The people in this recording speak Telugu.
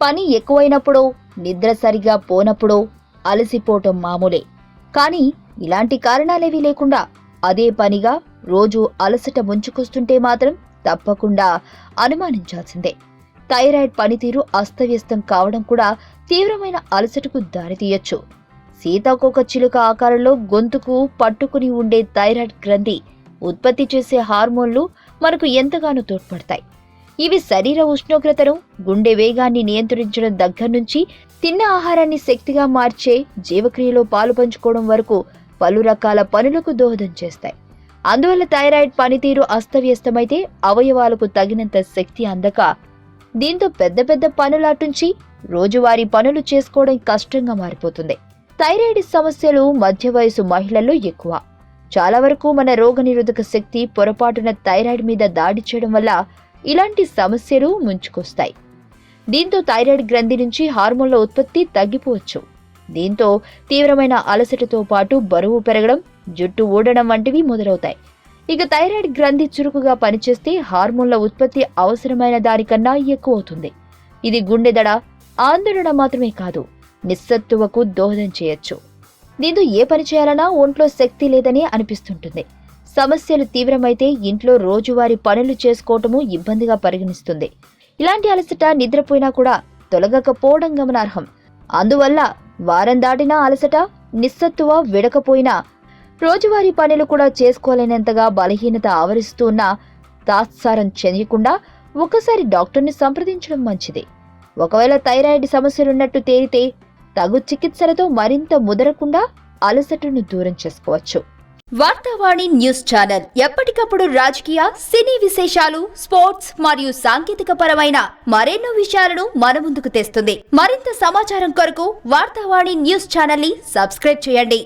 పని ఎక్కువైనప్పుడో, నిద్ర సరిగా పోనప్పుడో అలసిపోవటం మామూలే. కానీ ఇలాంటి కారణాలేవీ లేకుండా అదే పనిగా రోజు అలసట ముంచుకొస్తుంటే మాత్రం తప్పకుండా అనుమానించాల్సిందే. థైరాయిడ్ పనితీరు అస్తవ్యస్తం కావడం కూడా తీవ్రమైన అలసటకు దారితీయొచ్చు. సీతాకోక చిలుక ఆకారంలో గొంతుకు పట్టుకుని ఉండే థైరాయిడ్ గ్రంథి ఉత్పత్తి చేసే హార్మోన్లు మనకు ఎంతగానో తోడ్పడతాయి. ఇవి శరీర ఉష్ణోగ్రతను, గుండె వేగాన్ని నియంత్రించడం దగ్గర నుంచి తిన్న ఆహారాన్ని శక్తిగా మార్చే జీవక్రియలో పాలుపంచుకోవడం వరకు పలు రకాల పనులకు దోహదం చేస్తాయి. అందువల్ల థైరాయిడ్ పనితీరు అస్తవ్యస్తమైతే అవయవాలకు తగినంత శక్తి అందక దీంతో పెద్ద పెద్ద పనులాటుంచి రోజువారీ పనులు చేసుకోవడం కష్టంగా మారిపోతుంది. థైరాయిడ్ సమస్యలు మధ్య వయసు మహిళల్లో ఎక్కువ. చాలా వరకు మన రోగనిరోధక శక్తి పొరపాటున థైరాయిడ్ మీద దాడి చేయడం వల్ల ఇలాంటి సమస్యలు ముంచుకొస్తాయి. దీంతో థైరాయిడ్ గ్రంథి నుంచి హార్మోన్ల ఉత్పత్తి తగ్గిపోవచ్చు. దీంతో తీవ్రమైన అలసటతో పాటు బరువు పెరగడం, జుట్టు ఊడడం వంటివి మొదలవుతాయి. ఇక థైరాయిడ్ గ్రంథి చురుకుగా పనిచేస్తే హార్మోన్ల ఉత్పత్తి అవసరమైన దానికన్నా ఎక్కువ అవుతుంది. ఇది గుండె దడ, ఆందోళన మాత్రమే కాదు, నిస్సత్తువకు దోహదం చేయొచ్చు. దీంతో ఏ పని చేయాలన్నా ఒంట్లో శక్తి లేదని అనిపిస్తుంటుంది. సమస్యలు తీవ్రమైతే ఇంట్లో రోజువారీ పనులు చేసుకోవటము ఇబ్బందిగా పరిగణిస్తుంది. ఇలాంటి అలసట నిద్రపోయినా కూడా తొలగకపోవడం గమనార్హం. అందువల్ల వారం దాటినా అలసట, నిస్సత్తువ విడకపోయినా రోజువారీ పనులు కూడా చేసుకోలేనంతగా బలహీనత ఆవరిస్తూ ఉన్న తాత్సారం చెందకుండా ఒకసారి డాక్టర్ని సంప్రదించడం మంచిది. ఒకవేళ థైరాయిడ్ సమస్యలున్నట్టు తేలితే తగు చికిత్సలతో మరింత ముదరకుండా అలసటను దూరం చేసుకోవచ్చు. వార్తావాణి న్యూస్ ఛానల్ ఎప్పటికప్పుడు రాజకీయ, సినీ విశేషాలు, స్పోర్ట్స్ మరియు సాంకేతిక పరమైన మరెన్నో విషయాలను మన ముందుకు తెస్తుంది. మరింత సమాచారం కొరకు వార్తావాణి న్యూస్ ఛానల్ ని సబ్స్క్రైబ్ చేయండి.